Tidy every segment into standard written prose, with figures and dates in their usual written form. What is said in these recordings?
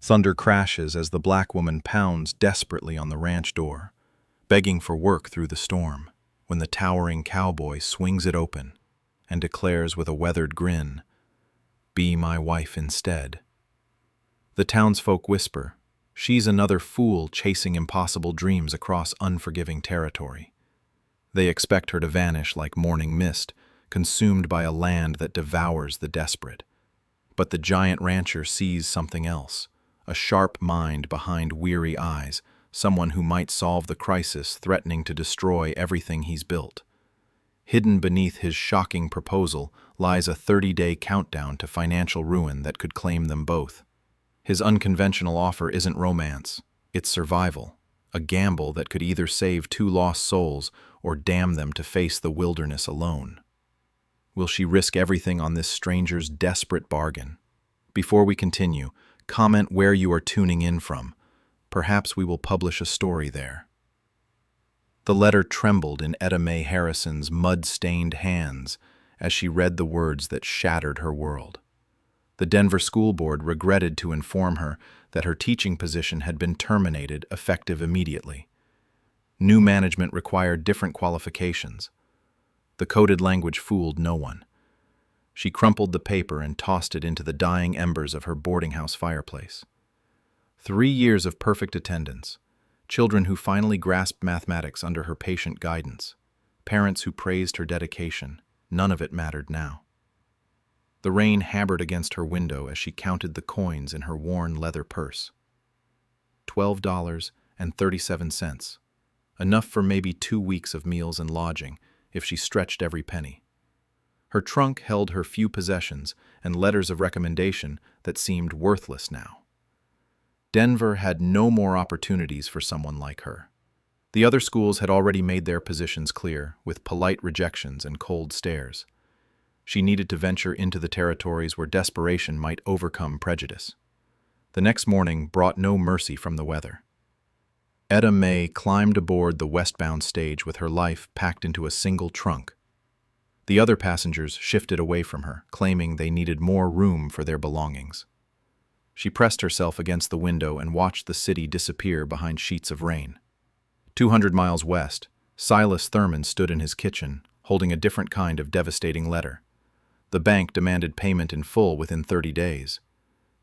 Thunder crashes as the black woman pounds desperately on the ranch door, begging for work through the storm, when the towering cowboy swings it open and declares with a weathered grin, "Be my wife instead." The townsfolk whisper, "She's another fool chasing impossible dreams across unforgiving territory." They expect her to vanish like morning mist, consumed by a land that devours the desperate. But the giant rancher sees something else, a sharp mind behind weary eyes, someone who might solve the crisis threatening to destroy everything he's built. Hidden beneath his shocking proposal lies a 30-day countdown to financial ruin that could claim them both. His unconventional offer isn't romance, it's survival, a gamble that could either save two lost souls or damn them to face the wilderness alone. Will she risk everything on this stranger's desperate bargain? Before we continue, comment where you are tuning in from. Perhaps we will publish a story there. The letter trembled in Etta Mae Harrison's mud-stained hands as she read the words that shattered her world. The Denver School Board regretted to inform her that her teaching position had been terminated effective immediately. New management required different qualifications. The coded language fooled no one. She crumpled the paper and tossed it into the dying embers of her boarding house fireplace. 3 years of perfect attendance, children who finally grasped mathematics under her patient guidance, parents who praised her dedication, none of it mattered now. The rain hammered against her window as she counted the coins in her worn leather purse. $12.37, enough for maybe 2 weeks of meals and lodging if she stretched every penny. Her trunk held her few possessions and letters of recommendation that seemed worthless now. Denver had no more opportunities for someone like her. The other schools had already made their positions clear, with polite rejections and cold stares. She needed to venture into the territories where desperation might overcome prejudice. The next morning brought no mercy from the weather. Etta Mae climbed aboard the westbound stage with her life packed into a single trunk. The other passengers shifted away from her, claiming they needed more room for their belongings. She pressed herself against the window and watched the city disappear behind sheets of rain. 200 miles west, Silas Thurman stood in his kitchen, holding a different kind of devastating letter. The bank demanded payment in full within 30 days.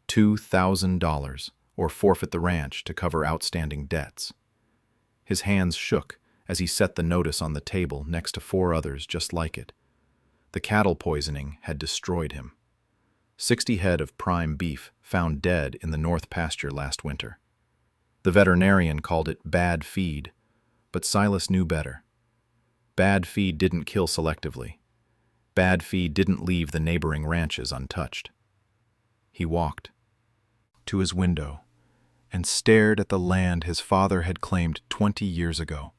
$2,000, or forfeit the ranch to cover outstanding debts. His hands shook as he set the notice on the table next to 4 others just like it. The cattle poisoning had destroyed him. 60 head of prime beef found dead in the north pasture last winter. The veterinarian called it bad feed, but Silas knew better. Bad feed didn't kill selectively. Bad feed didn't leave the neighboring ranches untouched. He walked to his window and stared at the land his father had claimed 20 years ago.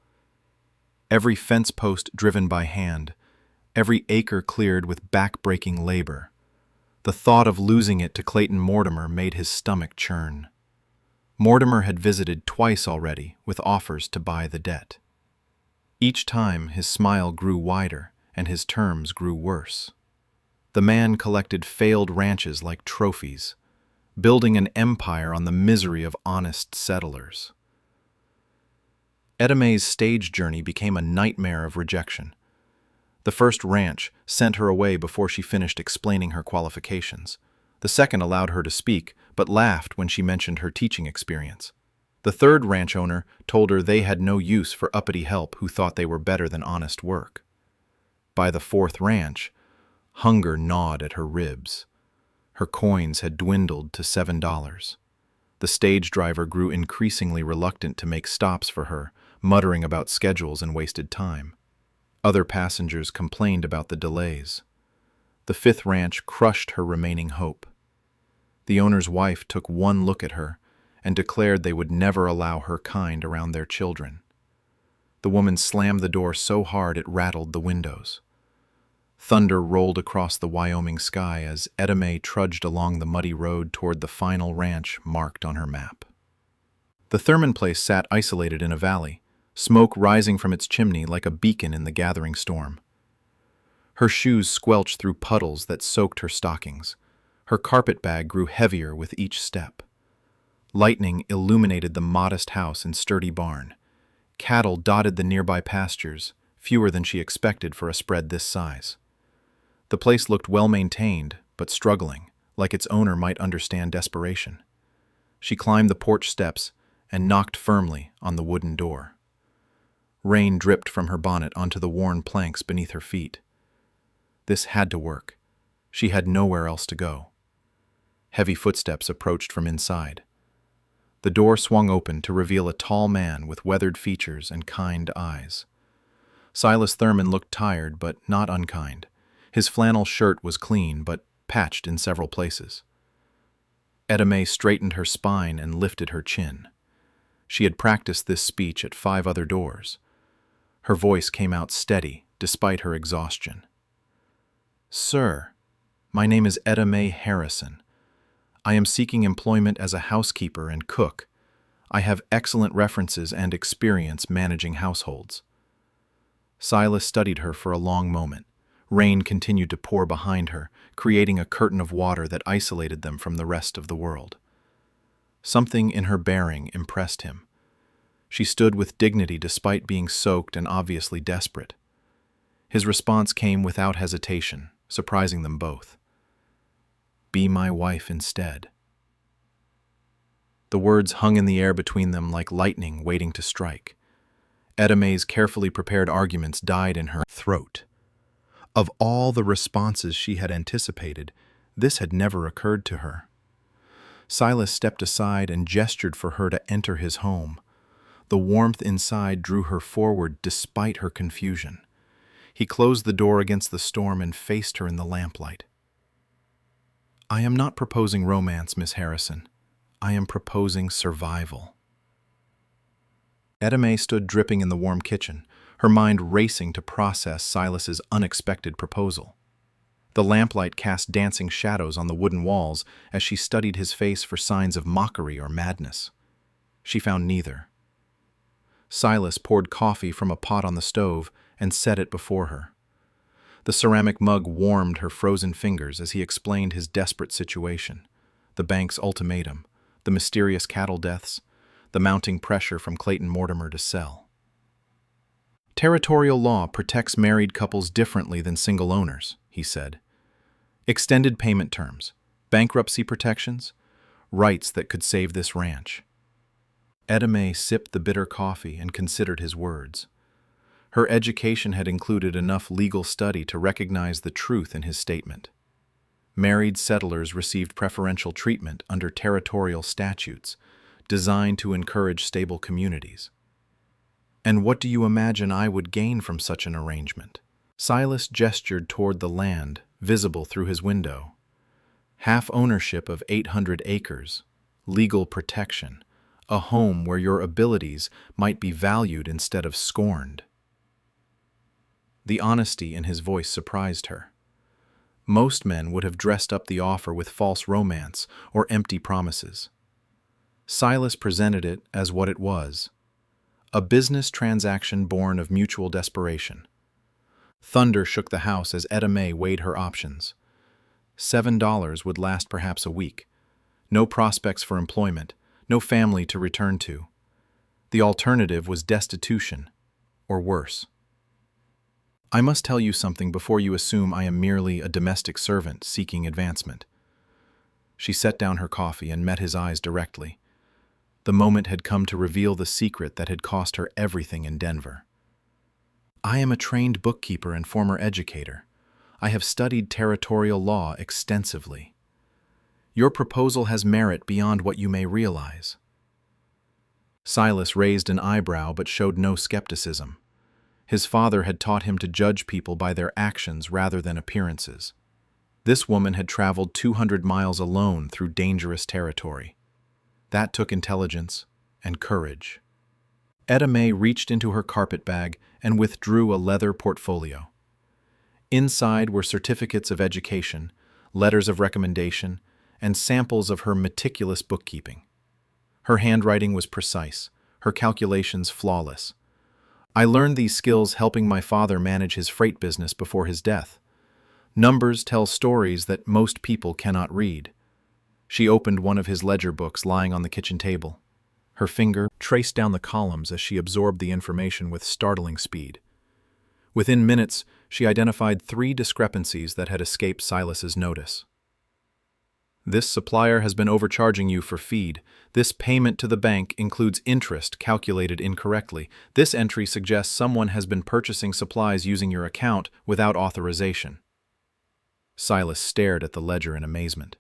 Every fence post driven by hand, every acre cleared with back-breaking labor. The thought of losing it to Clayton Mortimer made his stomach churn. Mortimer had visited twice already with offers to buy the debt. Each time his smile grew wider and his terms grew worse. The man collected failed ranches like trophies, building an empire on the misery of honest settlers. Etta Mae's stage journey became a nightmare of rejection. The first ranch sent her away before she finished explaining her qualifications. The second allowed her to speak, but laughed when she mentioned her teaching experience. The third ranch owner told her they had no use for uppity help who thought they were better than honest work. By the fourth ranch, hunger gnawed at her ribs. Her coins had dwindled to $7. The stage driver grew increasingly reluctant to make stops for her, muttering about schedules and wasted time. Other passengers complained about the delays. The fifth ranch crushed her remaining hope. The owner's wife took one look at her and declared they would never allow her kind around their children. The woman slammed the door so hard it rattled the windows. Thunder rolled across the Wyoming sky as Etta Mae trudged along the muddy road toward the final ranch marked on her map. The Thurman place sat isolated in a valley, smoke rising from its chimney like a beacon in the gathering storm. Her shoes squelched through puddles that soaked her stockings. Her carpet bag grew heavier with each step. Lightning illuminated the modest house and sturdy barn. Cattle dotted the nearby pastures, fewer than she expected for a spread this size. The place looked well-maintained, but struggling, like its owner might understand desperation. She climbed the porch steps and knocked firmly on the wooden door. Rain dripped from her bonnet onto the worn planks beneath her feet. This had to work. She had nowhere else to go. Heavy footsteps approached from inside. The door swung open to reveal a tall man with weathered features and kind eyes. Silas Thurman looked tired, but not unkind. His flannel shirt was clean, but patched in several places. Etta May straightened her spine and lifted her chin. She had practiced this speech at 5 other doors. Her voice came out steady, despite her exhaustion. "Sir, my name is Etta May Harrison. I am seeking employment as a housekeeper and cook. I have excellent references and experience managing households." Silas studied her for a long moment. Rain continued to pour behind her, creating a curtain of water that isolated them from the rest of the world. Something in her bearing impressed him. She stood with dignity despite being soaked and obviously desperate. His response came without hesitation, surprising them both. "Be my wife instead." The words hung in the air between them like lightning waiting to strike. Etta May's carefully prepared arguments died in her throat. Of all the responses she had anticipated, this had never occurred to her. Silas stepped aside and gestured for her to enter his home. The warmth inside drew her forward despite her confusion. He closed the door against the storm and faced her in the lamplight. "I am not proposing romance, Miss Harrison. I am proposing survival." Etta May stood dripping in the warm kitchen, her mind racing to process Silas's unexpected proposal. The lamplight cast dancing shadows on the wooden walls as she studied his face for signs of mockery or madness. She found neither. Silas poured coffee from a pot on the stove and set it before her. The ceramic mug warmed her frozen fingers as he explained his desperate situation: the bank's ultimatum, the mysterious cattle deaths, the mounting pressure from Clayton Mortimer to sell. "Territorial law protects married couples differently than single owners," he said. "Extended payment terms, bankruptcy protections, rights that could save this ranch." Etta May sipped the bitter coffee and considered his words. Her education had included enough legal study to recognize the truth in his statement. Married settlers received preferential treatment under territorial statutes designed to encourage stable communities. "And what do you imagine I would gain from such an arrangement?" Silas gestured toward the land, visible through his window. "Half ownership of 800 acres, legal protection, a home where your abilities might be valued instead of scorned." The honesty in his voice surprised her. Most men would have dressed up the offer with false romance or empty promises. Silas presented it as what it was: a business transaction born of mutual desperation. Thunder shook the house as Etta May weighed her options. $7 would last perhaps a week. No prospects for employment, no family to return to. The alternative was destitution, or worse. "I must tell you something before you assume I am merely a domestic servant seeking advancement." She set down her coffee and met his eyes directly. The moment had come to reveal the secret that had cost her everything in Denver. "I am a trained bookkeeper and former educator. I have studied territorial law extensively. Your proposal has merit beyond what you may realize." Silas raised an eyebrow but showed no skepticism. His father had taught him to judge people by their actions rather than appearances. This woman had traveled 200 miles alone through dangerous territory. That took intelligence and courage. Etta May reached into her carpet bag and withdrew a leather portfolio. Inside were certificates of education, letters of recommendation, and samples of her meticulous bookkeeping. Her handwriting was precise, her calculations flawless. "I learned these skills helping my father manage his freight business before his death. Numbers tell stories that most people cannot read." She opened one of his ledger books lying on the kitchen table. Her finger traced down the columns as she absorbed the information with startling speed. Within minutes, she identified 3 discrepancies that had escaped Silas's notice. This supplier has been overcharging you for feed. This payment to the bank includes interest calculated incorrectly. This entry suggests someone has been purchasing supplies using your account without authorization. Silas stared at the ledger in amazement.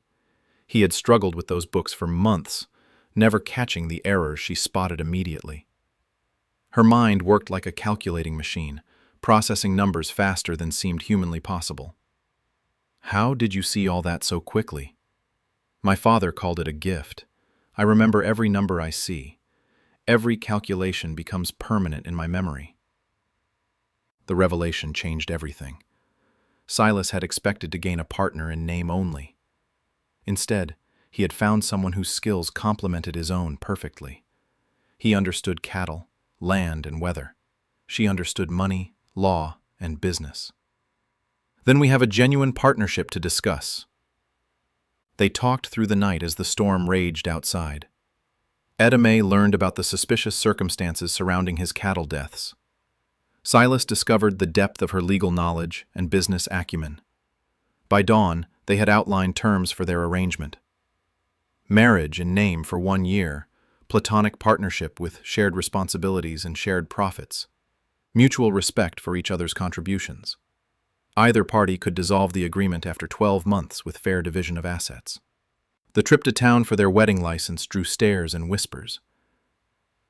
He had struggled with those books for months, never catching the errors she spotted immediately. Her mind worked like a calculating machine, processing numbers faster than seemed humanly possible. How did you see all that so quickly? My father called it a gift. I remember every number I see. Every calculation becomes permanent in my memory. The revelation changed everything. Silas had expected to gain a partner in name only. Instead, he had found someone whose skills complemented his own perfectly. He understood cattle, land, and weather. She understood money, law, and business. Then we have a genuine partnership to discuss. They talked through the night as the storm raged outside. Edame learned about the suspicious circumstances surrounding his cattle deaths. Silas discovered the depth of her legal knowledge and business acumen. By dawn, they had outlined terms for their arrangement. Marriage in name for 1 year, platonic partnership with shared responsibilities and shared profits, mutual respect for each other's contributions. Either party could dissolve the agreement after 12 months with fair division of assets. The trip to town for their wedding license drew stares and whispers.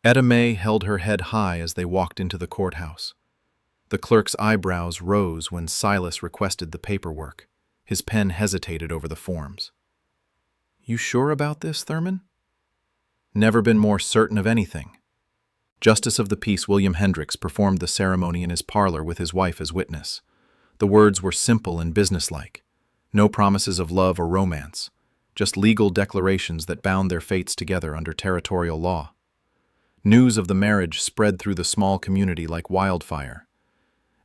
Etta May held her head high as they walked into the courthouse. The clerk's eyebrows rose when Silas requested the paperwork. His pen hesitated over the forms. "You sure about this, Thurman?" "Never been more certain of anything." Justice of the Peace William Hendricks performed the ceremony in his parlor with his wife as witness. The words were simple and businesslike. No promises of love or romance, just legal declarations that bound their fates together under territorial law. News of the marriage spread through the small community like wildfire.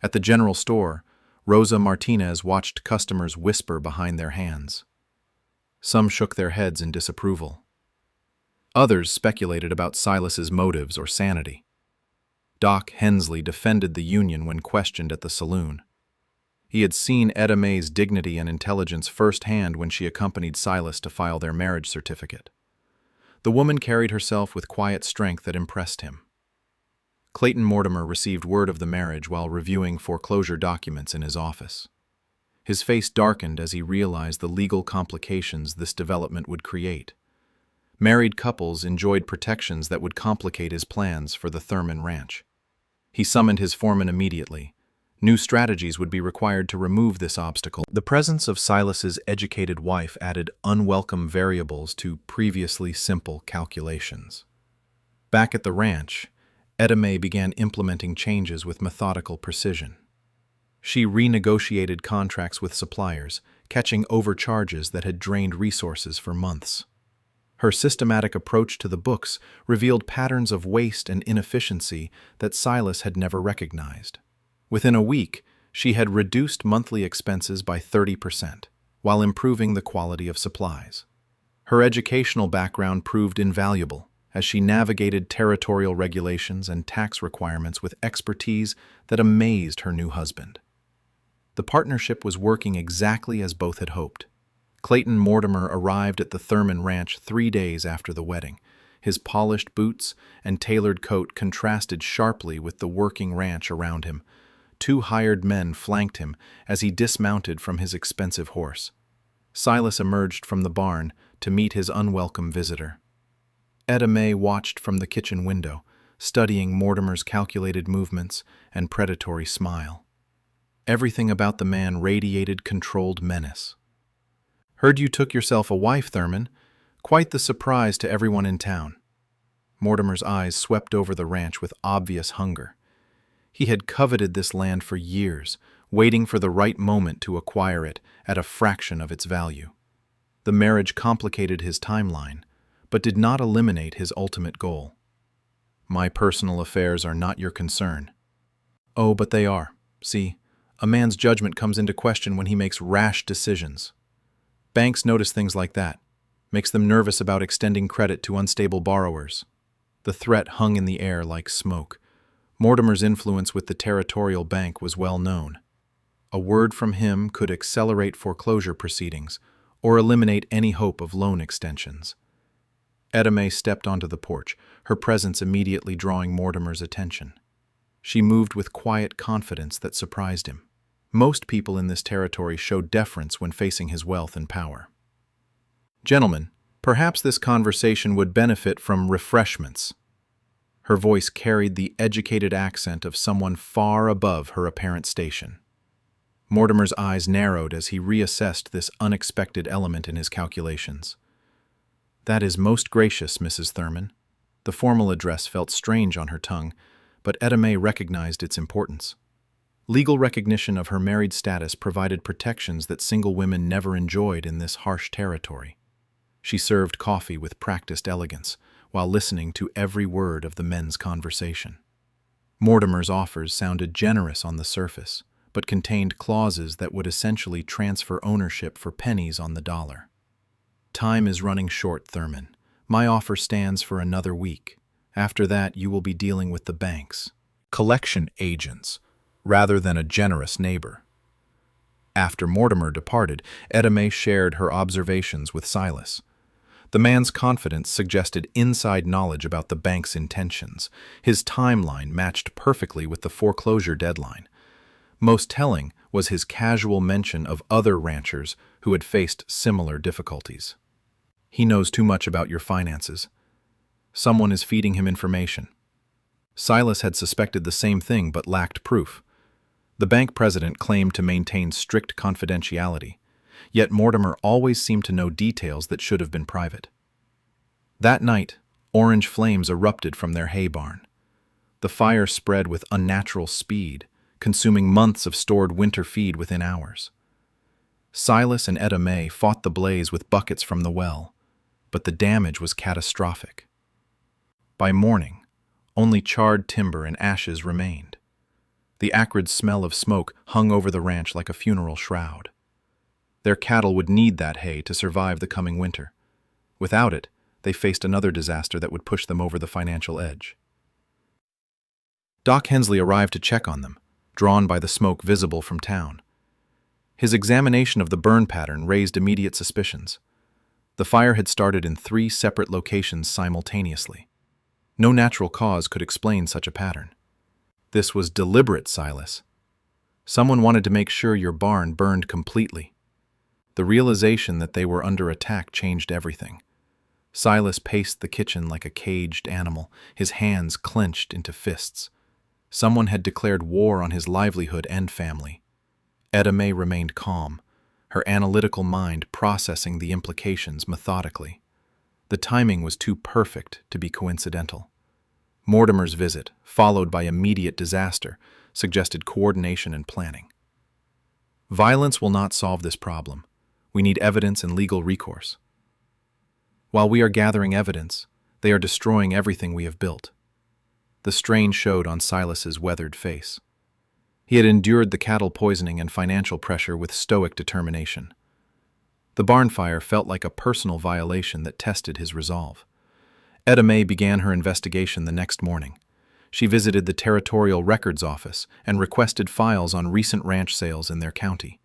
At the general store, Rosa Martinez watched customers whisper behind their hands. Some shook their heads in disapproval. Others speculated about Silas's motives or sanity. Doc Hensley defended the union when questioned at the saloon. He had seen Etta May's dignity and intelligence firsthand when she accompanied Silas to file their marriage certificate. The woman carried herself with quiet strength that impressed him. Clayton Mortimer received word of the marriage while reviewing foreclosure documents in his office. His face darkened as he realized the legal complications this development would create. Married couples enjoyed protections that would complicate his plans for the Thurman Ranch. He summoned his foreman immediately. New strategies would be required to remove this obstacle. The presence of Silas's educated wife added unwelcome variables to previously simple calculations. Back at the ranch, Etta May began implementing changes with methodical precision. She renegotiated contracts with suppliers, catching overcharges that had drained resources for months. Her systematic approach to the books revealed patterns of waste and inefficiency that Silas had never recognized. Within a week, she had reduced monthly expenses by 30%, while improving the quality of supplies. Her educational background proved invaluable, as she navigated territorial regulations and tax requirements with expertise that amazed her new husband. The partnership was working exactly as both had hoped. Clayton Mortimer arrived at the Thurman Ranch 3 days after the wedding. His polished boots and tailored coat contrasted sharply with the working ranch around him. 2 hired men flanked him as he dismounted from his expensive horse. Silas emerged from the barn to meet his unwelcome visitor. Etta May watched from the kitchen window, studying Mortimer's calculated movements and predatory smile. Everything about the man radiated controlled menace. "Heard you took yourself a wife, Thurman. Quite the surprise to everyone in town." Mortimer's eyes swept over the ranch with obvious hunger. He had coveted this land for years, waiting for the right moment to acquire it at a fraction of its value. The marriage complicated his timeline, but did not eliminate his ultimate goal. "My personal affairs are not your concern." "Oh, but they are. See, a man's judgment comes into question when he makes rash decisions. Banks notice things like that. makes them nervous about extending credit to unstable borrowers. The threat hung in the air like smoke. Mortimer's influence with the territorial bank was well known. A word from him could accelerate foreclosure proceedings or eliminate any hope of loan extensions. Edame stepped onto the porch, her presence immediately drawing Mortimer's attention. She moved with quiet confidence that surprised him. Most people in this territory showed deference when facing his wealth and power. "Gentlemen, perhaps this conversation would benefit from refreshments." Her voice carried the educated accent of someone far above her apparent station. Mortimer's eyes narrowed as he reassessed this unexpected element in his calculations. "That is most gracious, Mrs. Thurman." The formal address felt strange on her tongue, but Edame recognized its importance. Legal recognition of her married status provided protections that single women never enjoyed in this harsh territory. She served coffee with practiced elegance, while listening to every word of the men's conversation. Mortimer's offers sounded generous on the surface, but contained clauses that would essentially transfer ownership for pennies on the dollar. "Time is running short, Thurman. My offer stands for another week. After that, you will be dealing with the banks, collection agents, rather than a generous neighbor." After Mortimer departed, Edame shared her observations with Silas. The man's confidence suggested inside knowledge about the bank's intentions. His timeline matched perfectly with the foreclosure deadline. Most telling was his casual mention of other ranchers who had faced similar difficulties. "He knows too much about your finances. Someone is feeding him information." Silas had suspected the same thing but lacked proof. The bank president claimed to maintain strict confidentiality, yet Mortimer always seemed to know details that should have been private. That night, orange flames erupted from their hay barn. The fire spread with unnatural speed, consuming months of stored winter feed within hours. Silas and Edame fought the blaze with buckets from the well, but the damage was catastrophic. By morning, only charred timber and ashes remained. The acrid smell of smoke hung over the ranch like a funeral shroud. Their cattle would need that hay to survive the coming winter. Without it, they faced another disaster that would push them over the financial edge. Doc Hensley arrived to check on them, drawn by the smoke visible from town. His examination of the burn pattern raised immediate suspicions. The fire had started in 3 separate locations simultaneously. No natural cause could explain such a pattern. "This was deliberate, Silas. Someone wanted to make sure your barn burned completely." The realization that they were under attack changed everything. Silas paced the kitchen like a caged animal, his hands clenched into fists. Someone had declared war on his livelihood and family. Edame remained calm, her analytical mind processing the implications methodically. The timing was too perfect to be coincidental. Mortimer's visit, followed by immediate disaster, suggested coordination and planning. "Violence will not solve this problem. We need evidence and legal recourse. While we are gathering evidence, they are destroying everything we have built." The strain showed on Silas's weathered face. He had endured the cattle poisoning and financial pressure with stoic determination. The barn fire felt like a personal violation that tested his resolve. Edame began her investigation the next morning. She visited the Territorial Records Office and requested files on recent ranch sales in their county.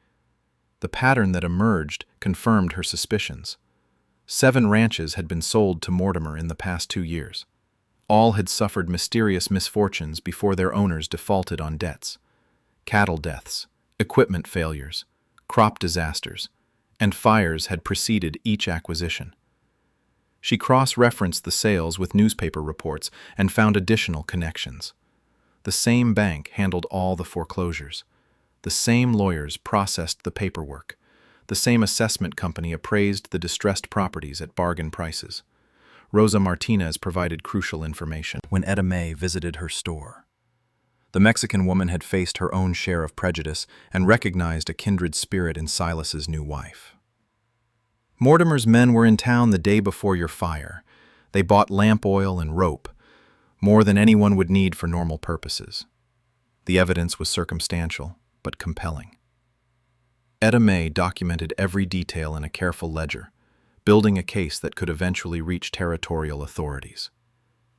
The pattern that emerged confirmed her suspicions. 7 ranches had been sold to Mortimer in the past 2 years. All had suffered mysterious misfortunes before their owners defaulted on debts. Cattle deaths, equipment failures, crop disasters, and fires had preceded each acquisition. She cross-referenced the sales with newspaper reports and found additional connections. The same bank handled all the foreclosures. The same lawyers processed the paperwork. The same assessment company appraised the distressed properties at bargain prices. Rosa Martinez provided crucial information when Edame visited her store. The Mexican woman had faced her own share of prejudice and recognized a kindred spirit in Silas's new wife. "Mortimer's men were in town the day before your fire. They bought lamp oil and rope, more than anyone would need for normal purposes." The evidence was circumstantial, but compelling. Edame documented every detail in a careful ledger, building a case that could eventually reach territorial authorities.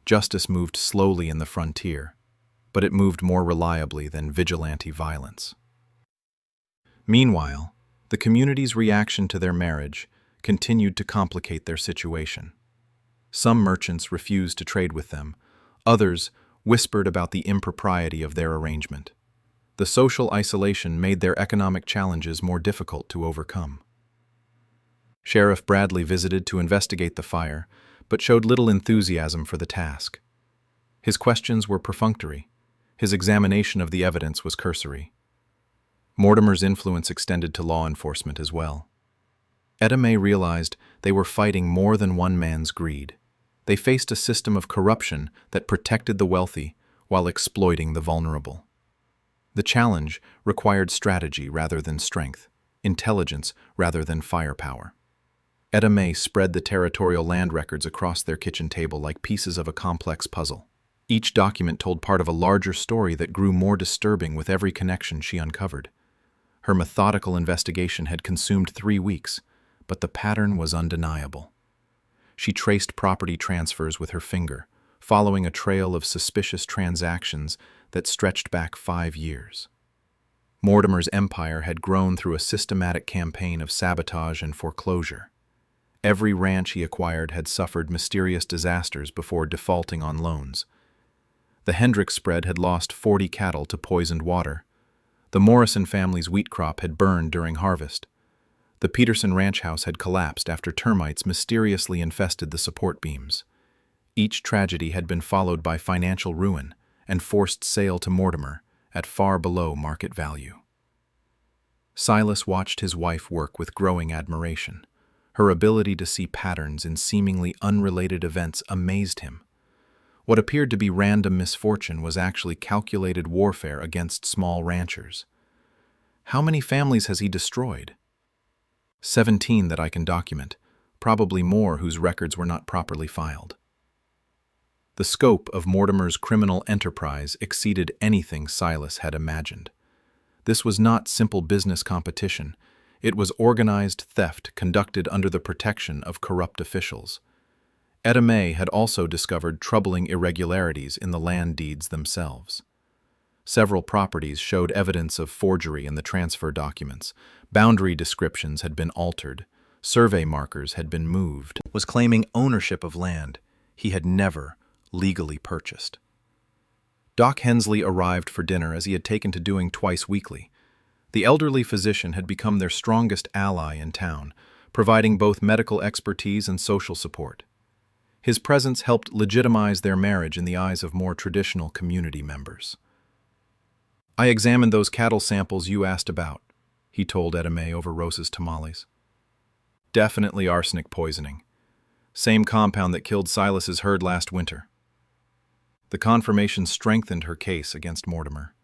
Justice moved slowly in the frontier, but it moved more reliably than vigilante violence. Meanwhile, the community's reaction to their marriage continued to complicate their situation. Some merchants refused to trade with them, others whispered about the impropriety of their arrangement. The social isolation made their economic challenges more difficult to overcome. Sheriff Bradley visited to investigate the fire, but showed little enthusiasm for the task. His questions were perfunctory. His examination of the evidence was cursory. Mortimer's influence extended to law enforcement as well. Etta Mae realized they were fighting more than one man's greed. They faced a system of corruption that protected the wealthy while exploiting the vulnerable. The challenge required strategy rather than strength, intelligence rather than firepower. Etta Mae spread the territorial land records across their kitchen table like pieces of a complex puzzle. Each document told part of a larger story that grew more disturbing with every connection she uncovered. Her methodical investigation had consumed 3 weeks, but the pattern was undeniable. She traced property transfers with her finger, following a trail of suspicious transactions that stretched back 5 years. Mortimer's empire had grown through a systematic campaign of sabotage and foreclosure. Every ranch he acquired had suffered mysterious disasters before defaulting on loans. The Hendricks spread had lost 40 cattle to poisoned water. The Morrison family's wheat crop had burned during harvest. The Peterson ranch house had collapsed after termites mysteriously infested the support beams. Each tragedy had been followed by financial ruin and forced sale to Mortimer at far below market value. Silas watched his wife work with growing admiration. Her ability to see patterns in seemingly unrelated events amazed him. What appeared to be random misfortune was actually calculated warfare against small ranchers. How many families has he destroyed? 17 that I can document, probably more whose records were not properly filed. The scope of Mortimer's criminal enterprise exceeded anything Silas had imagined. This was not simple business competition. It was organized theft conducted under the protection of corrupt officials. Etta Mae had also discovered troubling irregularities in the land deeds themselves. Several properties showed evidence of forgery in the transfer documents. Boundary descriptions had been altered. Survey markers had been moved. Was claiming ownership of land he had never legally purchased. Doc Hensley arrived for dinner as he had taken to doing twice weekly. The elderly physician had become their strongest ally in town, providing both medical expertise and social support. His presence helped legitimize their marriage in the eyes of more traditional community members. "I examined those cattle samples you asked about," he told Etta Mae over Rosa's tamales. "Definitely arsenic poisoning. Same compound that killed Silas's herd last winter." The confirmation strengthened her case against Mortimer.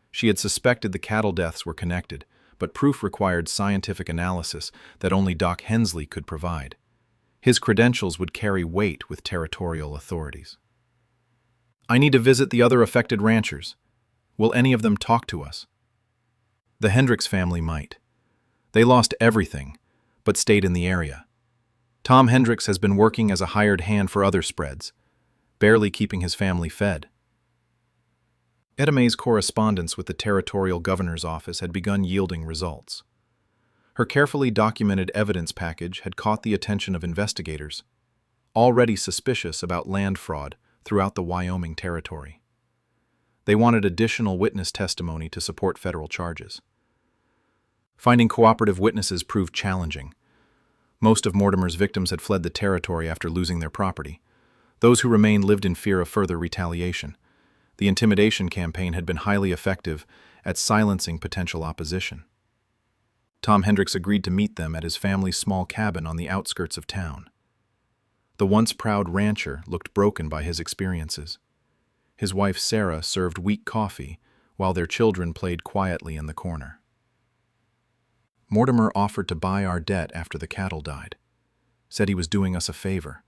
She had suspected the cattle deaths were connected, but proof required scientific analysis that only Doc Hensley could provide. His credentials would carry weight with territorial authorities. "I need to visit the other affected ranchers. Will any of them talk to us?" The Hendricks family might. They lost everything, but stayed in the area. Tom Hendricks has been working as a hired hand for other spreads, barely keeping his family fed. Etta Mae's correspondence with the territorial governor's office had begun yielding results. Her carefully documented evidence package had caught the attention of investigators, already suspicious about land fraud throughout the Wyoming territory. They wanted additional witness testimony to support federal charges. Finding cooperative witnesses proved challenging. Most of Mortimer's victims had fled the territory after losing their property. Those who remained lived in fear of further retaliation. The intimidation campaign had been highly effective at silencing potential opposition. Tom Hendricks agreed to meet them at his family's small cabin on the outskirts of town. The once proud rancher looked broken by his experiences. His wife Sarah served weak coffee while their children played quietly in the corner. "Mortimer offered to buy our debt after the cattle died. Said he was doing us a favor.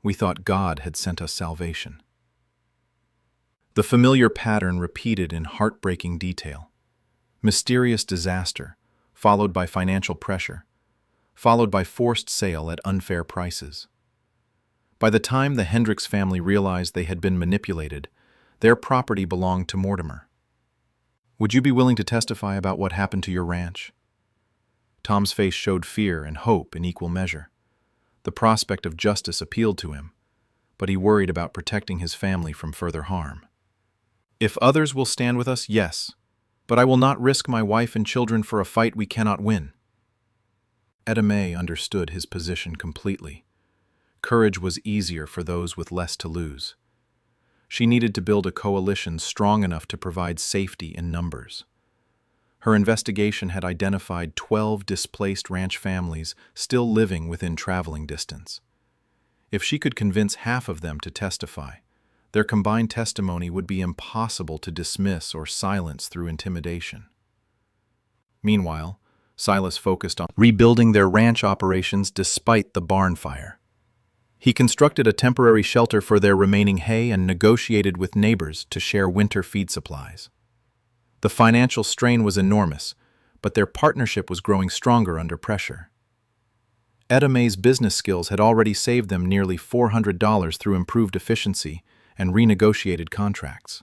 We thought God had sent us salvation." The familiar pattern repeated in heartbreaking detail. Mysterious disaster, followed by financial pressure, followed by forced sale at unfair prices. By the time the Hendricks family realized they had been manipulated, their property belonged to Mortimer. "Would you be willing to testify about what happened to your ranch?" Tom's face showed fear and hope in equal measure. The prospect of justice appealed to him, but he worried about protecting his family from further harm. "If others will stand with us, yes, but I will not risk my wife and children for a fight we cannot win." Etta May understood his position completely. Courage was easier for those with less to lose. She needed to build a coalition strong enough to provide safety in numbers. Her investigation had identified 12 displaced ranch families still living within traveling distance. If she could convince half of them to testify, their combined testimony would be impossible to dismiss or silence through intimidation. Meanwhile, Silas focused on rebuilding their ranch operations despite the barn fire. He constructed a temporary shelter for their remaining hay and negotiated with neighbors to share winter feed supplies. The financial strain was enormous, but their partnership was growing stronger under pressure. Etta May's business skills had already saved them nearly $400 through improved efficiency and renegotiated contracts.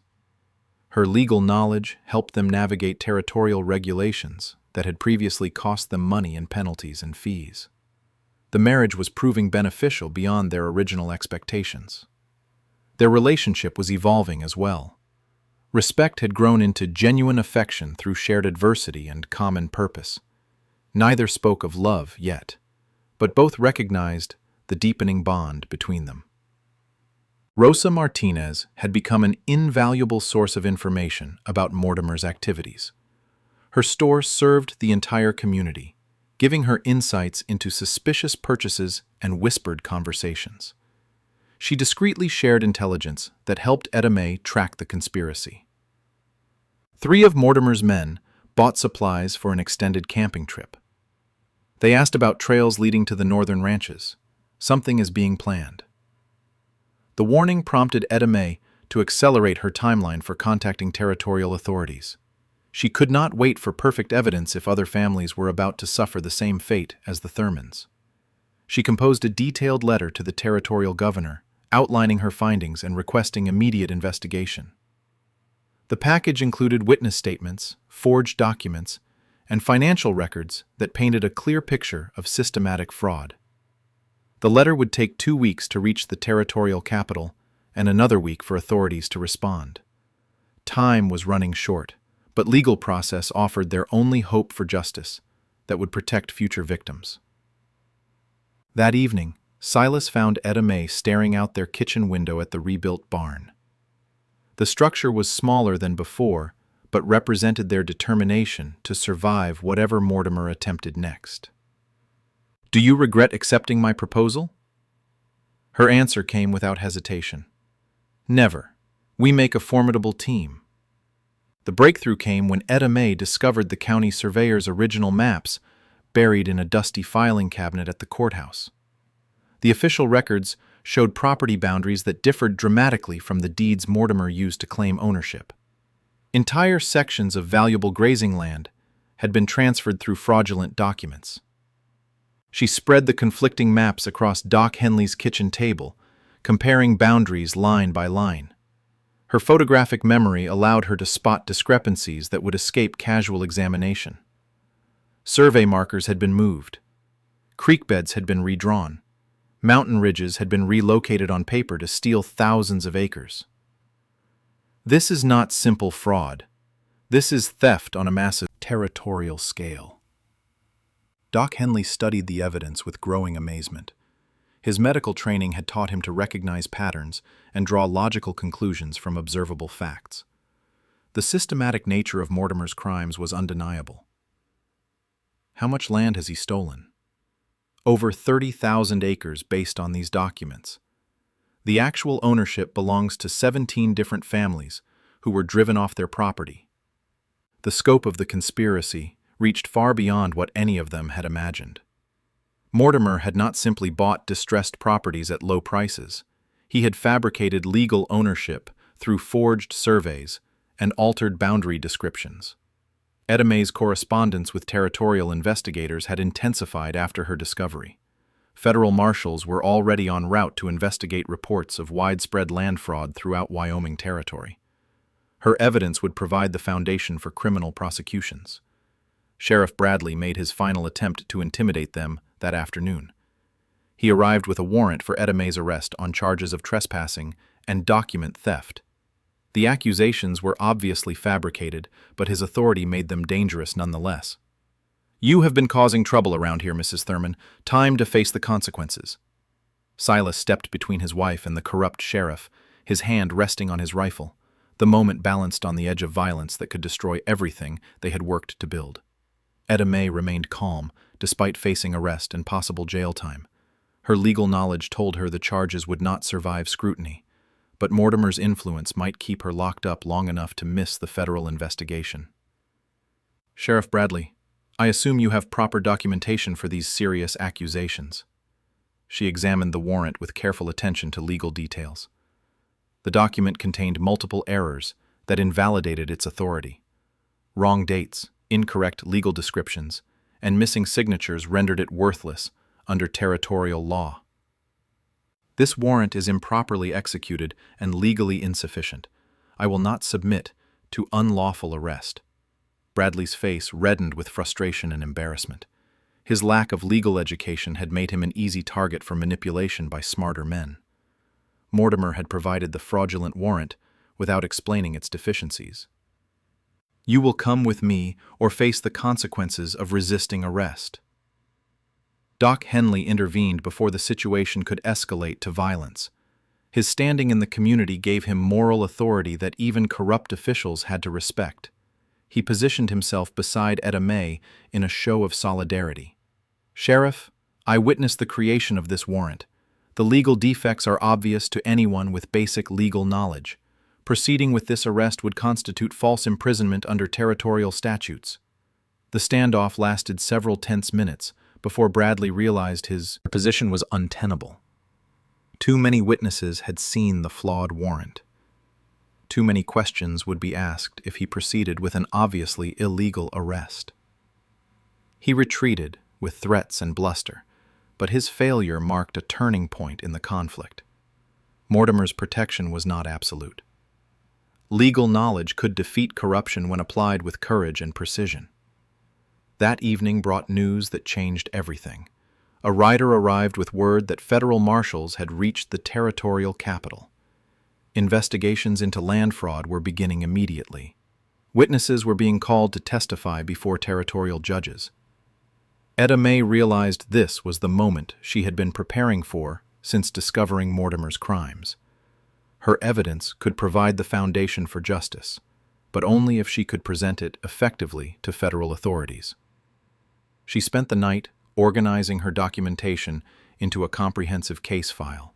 Her legal knowledge helped them navigate territorial regulations that had previously cost them money in penalties and fees. The marriage was proving beneficial beyond their original expectations. Their relationship was evolving as well. Respect had grown into genuine affection through shared adversity and common purpose. Neither spoke of love yet, but both recognized the deepening bond between them. Rosa Martinez had become an invaluable source of information about Mortimer's activities. Her store served the entire community, giving her insights into suspicious purchases and whispered conversations. She discreetly shared intelligence that helped Etta May track the conspiracy. 3 of Mortimer's men bought supplies for an extended camping trip. They asked about trails leading to the northern ranches. Something is being planned. The warning prompted Etta May to accelerate her timeline for contacting territorial authorities. She could not wait for perfect evidence if other families were about to suffer the same fate as the Thurmans. She composed a detailed letter to the territorial governor, outlining her findings and requesting immediate investigation. The package included witness statements, forged documents, and financial records that painted a clear picture of systematic fraud. The letter would take 2 weeks to reach the territorial capital and another week for authorities to respond. Time was running short, but legal process offered their only hope for justice that would protect future victims. That evening, Silas found Etta May staring out their kitchen window at the rebuilt barn. The structure was smaller than before, but represented their determination to survive whatever Mortimer attempted next. "Do you regret accepting my proposal?" Her answer came without hesitation. "Never. We make a formidable team." The breakthrough came when Etta May discovered the county surveyor's original maps buried in a dusty filing cabinet at the courthouse. The official records showed property boundaries that differed dramatically from the deeds Mortimer used to claim ownership. Entire sections of valuable grazing land had been transferred through fraudulent documents. She spread the conflicting maps across Doc Henley's kitchen table, comparing boundaries line by line. Her photographic memory allowed her to spot discrepancies that would escape casual examination. Survey markers had been moved. Creek beds had been redrawn. Mountain ridges had been relocated on paper to steal thousands of acres. This is not simple fraud. This is theft on a massive territorial scale. Doc Henley studied the evidence with growing amazement. His medical training had taught him to recognize patterns and draw logical conclusions from observable facts. The systematic nature of Mortimer's crimes was undeniable. How much land has he stolen? Over 30,000 acres based on these documents. The actual ownership belongs to 17 different families who were driven off their property. The scope of the conspiracy reached far beyond what any of them had imagined. Mortimer had not simply bought distressed properties at low prices. He had fabricated legal ownership through forged surveys and altered boundary descriptions. Etta Mae's correspondence with territorial investigators had intensified after her discovery. Federal marshals were already en route to investigate reports of widespread land fraud throughout Wyoming territory. Her evidence would provide the foundation for criminal prosecutions. Sheriff Bradley made his final attempt to intimidate them that afternoon. He arrived with a warrant for Etta Mae's arrest on charges of trespassing and document theft. The accusations were obviously fabricated, but his authority made them dangerous nonetheless. "You have been causing trouble around here, Mrs. Thurman. Time to face the consequences." Silas stepped between his wife and the corrupt sheriff, his hand resting on his rifle, the moment balanced on the edge of violence that could destroy everything they had worked to build. Etta Mae remained calm, despite facing arrest and possible jail time. Her legal knowledge told her the charges would not survive scrutiny, but Mortimer's influence might keep her locked up long enough to miss the federal investigation. "Sheriff Bradley, I assume you have proper documentation for these serious accusations." She examined the warrant with careful attention to legal details. The document contained multiple errors that invalidated its authority. Wrong dates, incorrect legal descriptions, and missing signatures rendered it worthless under territorial law. "This warrant is improperly executed and legally insufficient. I will not submit to unlawful arrest." Bradley's face reddened with frustration and embarrassment. His lack of legal education had made him an easy target for manipulation by smarter men. Mortimer had provided the fraudulent warrant without explaining its deficiencies. "You will come with me or face the consequences of resisting arrest." Doc Henley intervened before the situation could escalate to violence. His standing in the community gave him moral authority that even corrupt officials had to respect. He positioned himself beside Etta Mae in a show of solidarity. "Sheriff, I witnessed the creation of this warrant. The legal defects are obvious to anyone with basic legal knowledge. Proceeding with this arrest would constitute false imprisonment under territorial statutes." The standoff lasted several tense minutes before Bradley realized his position was untenable. Too many witnesses had seen the flawed warrant. Too many questions would be asked if he proceeded with an obviously illegal arrest. He retreated with threats and bluster, but his failure marked a turning point in the conflict. Mortimer's protection was not absolute. Legal knowledge could defeat corruption when applied with courage and precision. That evening brought news that changed everything. A rider arrived with word that federal marshals had reached the territorial capital. Investigations into land fraud were beginning immediately. Witnesses were being called to testify before territorial judges. Etta Mae realized this was the moment she had been preparing for since discovering Mortimer's crimes. Her evidence could provide the foundation for justice, but only if she could present it effectively to federal authorities. She spent the night organizing her documentation into a comprehensive case file.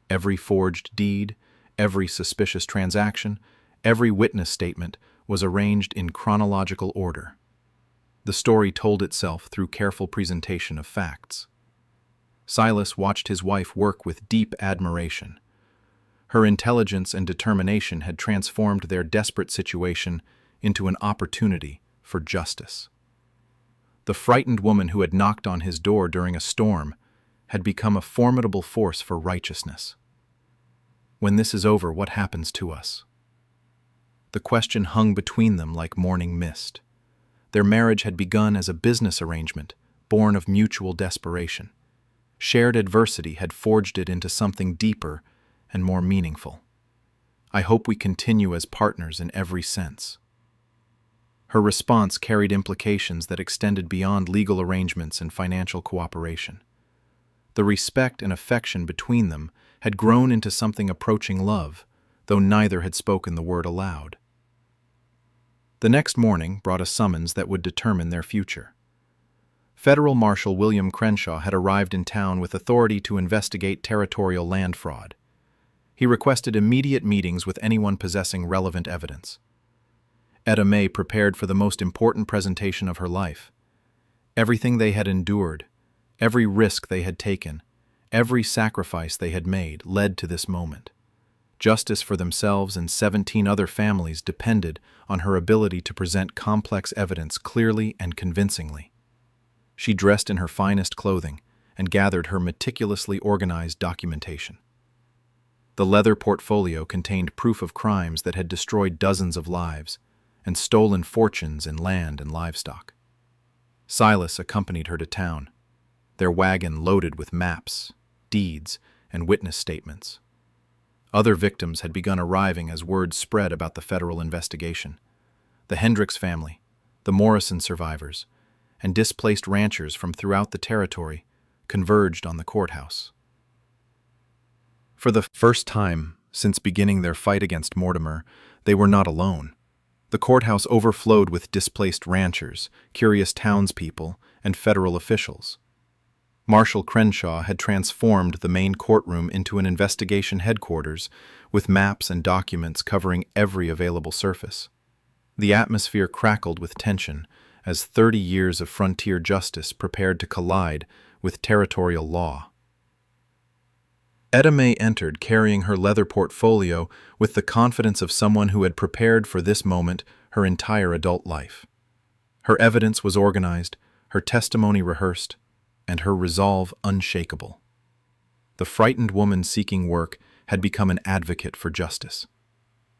Every forged deed, every suspicious transaction, every witness statement was arranged in chronological order. The story told itself through careful presentation of facts. Silas watched his wife work with deep admiration. Her intelligence and determination had transformed their desperate situation into an opportunity for justice. The frightened woman who had knocked on his door during a storm had become a formidable force for righteousness. When this is over, what happens to us? The question hung between them like morning mist. Their marriage had begun as a business arrangement, born of mutual desperation. Shared adversity had forged it into something deeper and more meaningful. "I hope we continue as partners in every sense." Her response carried implications that extended beyond legal arrangements and financial cooperation. The respect and affection between them had grown into something approaching love, though neither had spoken the word aloud. The next morning brought a summons that would determine their future. Federal Marshal William Crenshaw had arrived in town with authority to investigate territorial land fraud. He requested immediate meetings with anyone possessing relevant evidence. Etta Mae prepared for the most important presentation of her life. Everything they had endured, every risk they had taken, every sacrifice they had made led to this moment. Justice for themselves and 17 other families depended on her ability to present complex evidence clearly and convincingly. She dressed in her finest clothing and gathered her meticulously organized documentation. The leather portfolio contained proof of crimes that had destroyed dozens of lives and stolen fortunes in land and livestock. Silas accompanied her to town, their wagon loaded with maps, deeds, and witness statements. Other victims had begun arriving as word spread about the federal investigation. The Hendricks family, the Morrison survivors, and displaced ranchers from throughout the territory converged on the courthouse. For the first time since beginning their fight against Mortimer, they were not alone. The courthouse overflowed with displaced ranchers, curious townspeople, and federal officials. Marshal Crenshaw had transformed the main courtroom into an investigation headquarters with maps and documents covering every available surface. The atmosphere crackled with tension as 30 years of frontier justice prepared to collide with territorial law. Etta May entered carrying her leather portfolio with the confidence of someone who had prepared for this moment her entire adult life. Her evidence was organized, her testimony rehearsed, and her resolve unshakable. The frightened woman seeking work had become an advocate for justice.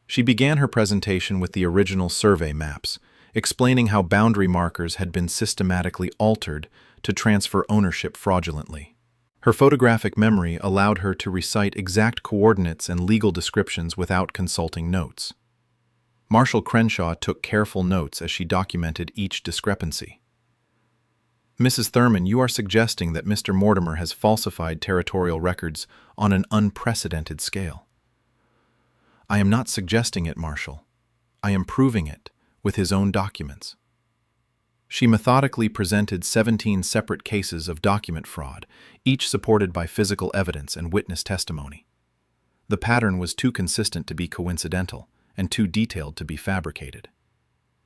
She began her presentation with the original survey maps, explaining how boundary markers had been systematically altered to transfer ownership fraudulently. Her photographic memory allowed her to recite exact coordinates and legal descriptions without consulting notes. Marshal Crenshaw took careful notes as she documented each discrepancy. Mrs. Thurman, you are suggesting that Mr. Mortimer has falsified territorial records on an unprecedented scale. I am not suggesting it, Marshal. I am proving it with his own documents. She methodically presented 17 separate cases of document fraud, each supported by physical evidence and witness testimony. The pattern was too consistent to be coincidental and too detailed to be fabricated.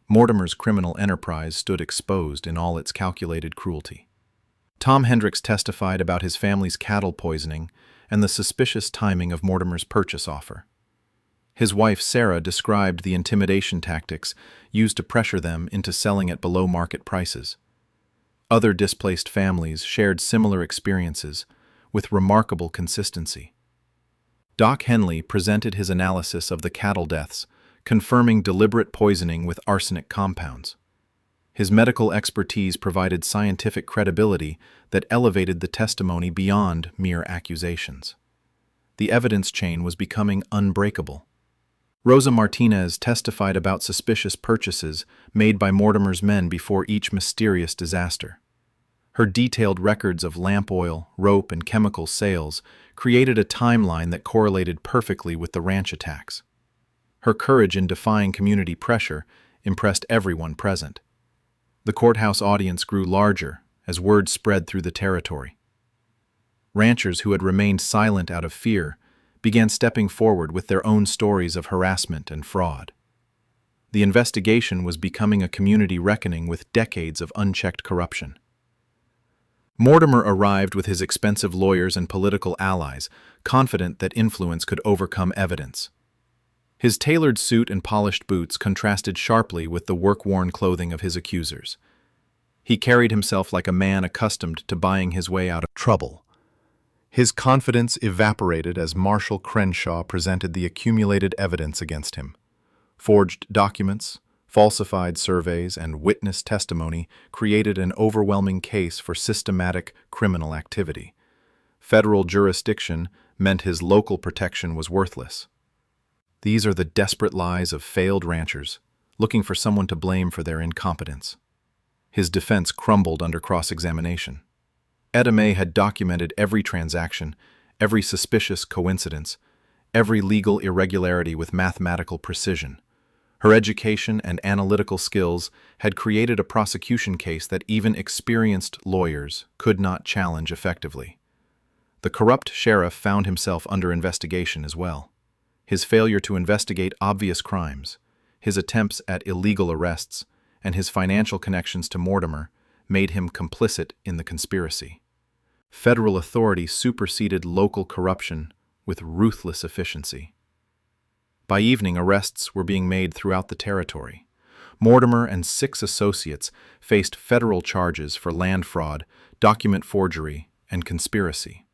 Mortimer's criminal enterprise stood exposed in all its calculated cruelty. Tom Hendricks testified about his family's cattle poisoning and the suspicious timing of Mortimer's purchase offer. His wife Sarah described the intimidation tactics used to pressure them into selling at below market prices. Other displaced families shared similar experiences with remarkable consistency. Doc Henley presented his analysis of the cattle deaths, confirming deliberate poisoning with arsenic compounds. His medical expertise provided scientific credibility that elevated the testimony beyond mere accusations. The evidence chain was becoming unbreakable. Rosa Martinez testified about suspicious purchases made by Mortimer's men before each mysterious disaster. Her detailed records of lamp oil, rope, and chemical sales created a timeline that correlated perfectly with the ranch attacks. Her courage in defying community pressure impressed everyone present. The courthouse audience grew larger as word spread through the territory. Ranchers who had remained silent out of fear began stepping forward with their own stories of harassment and fraud. The investigation was becoming a community reckoning with decades of unchecked corruption. Mortimer arrived with his expensive lawyers and political allies, confident that influence could overcome evidence. His tailored suit and polished boots contrasted sharply with the work-worn clothing of his accusers. He carried himself like a man accustomed to buying his way out of trouble. His confidence evaporated as Marshal Crenshaw presented the accumulated evidence against him. Forged documents, falsified surveys, and witness testimony created an overwhelming case for systematic criminal activity. Federal jurisdiction meant his local protection was worthless. These are the desperate lies of failed ranchers, looking for someone to blame for their incompetence. His defense crumbled under cross-examination. Etta May had documented every transaction, every suspicious coincidence, every legal irregularity with mathematical precision. Her education and analytical skills had created a prosecution case that even experienced lawyers could not challenge effectively. The corrupt sheriff found himself under investigation as well. His failure to investigate obvious crimes, his attempts at illegal arrests, and his financial connections to Mortimer made him complicit in the conspiracy. Federal authority superseded local corruption with ruthless efficiency. By evening, arrests were being made throughout the territory. Mortimer and 6 associates faced federal charges for land fraud, document forgery, and conspiracy.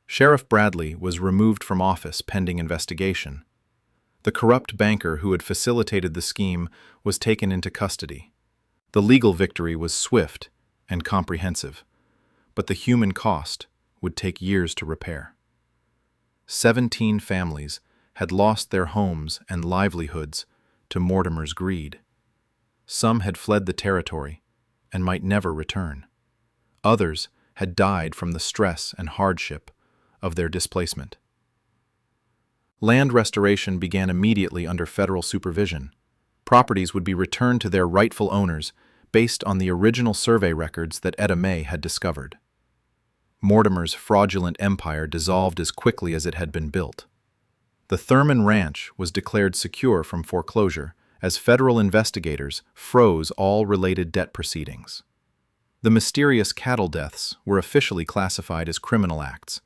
Sheriff Bradley was removed from office pending investigation. The corrupt banker who had facilitated the scheme was taken into custody. The legal victory was swift and comprehensive, but the human cost would take years to repair. 17 families had lost their homes and livelihoods to Mortimer's greed. Some had fled the territory and might never return. Others had died from the stress and hardship of their displacement. Land restoration began immediately under federal supervision. Properties would be returned to their rightful owners based on the original survey records that Etta May had discovered. Mortimer's fraudulent empire dissolved as quickly as it had been built. The Thurman Ranch was declared secure from foreclosure as federal investigators froze all related debt proceedings. The mysterious cattle deaths were officially classified as criminal acts,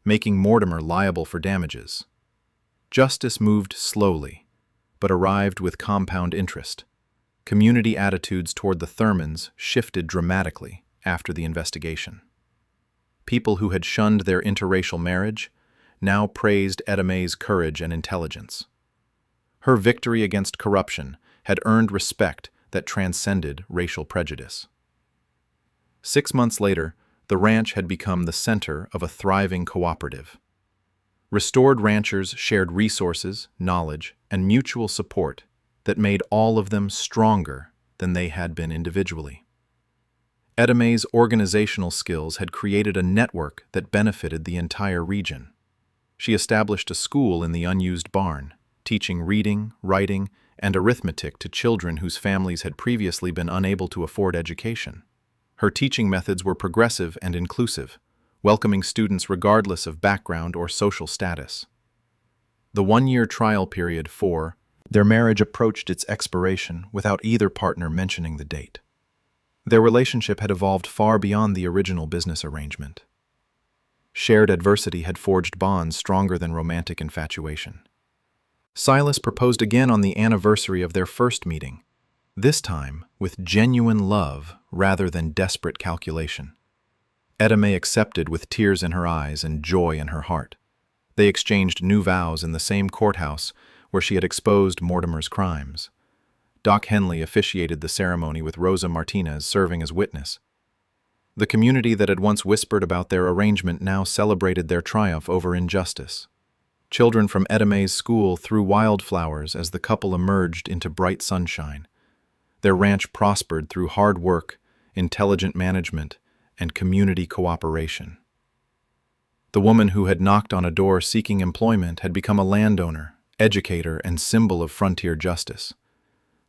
making Mortimer liable for damages. Justice moved slowly, but arrived with compound interest. Community attitudes toward the Thurmans shifted dramatically after the investigation. People who had shunned their interracial marriage now praised Etta May's courage and intelligence. Her victory against corruption had earned respect that transcended racial prejudice. 6 months later, the ranch had become the center of a thriving cooperative. Restored ranchers shared resources, knowledge, and mutual support that made all of them stronger than they had been individually. Etta May's organizational skills had created a network that benefited the entire region. She established a school in the unused barn, teaching reading, writing, and arithmetic to children whose families had previously been unable to afford education. Her teaching methods were progressive and inclusive, welcoming students regardless of background or social status. The 1-year trial period for their marriage approached its expiration without either partner mentioning the date. Their relationship had evolved far beyond the original business arrangement. Shared adversity had forged bonds stronger than romantic infatuation. Silas proposed again on the anniversary of their first meeting, this time with genuine love rather than desperate calculation. Etta May accepted with tears in her eyes and joy in her heart. They exchanged new vows in the same courthouse where she had exposed Mortimer's crimes. Doc Henley officiated the ceremony with Rosa Martinez serving as witness. The community that had once whispered about their arrangement now celebrated their triumph over injustice. Children from Etta May's school threw wildflowers as the couple emerged into bright sunshine. Their ranch prospered through hard work, intelligent management, and community cooperation. The woman who had knocked on a door seeking employment had become a landowner, educator, and symbol of frontier justice.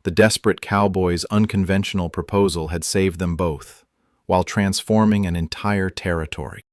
The desperate cowboy's unconventional proposal had saved them both, while transforming an entire territory.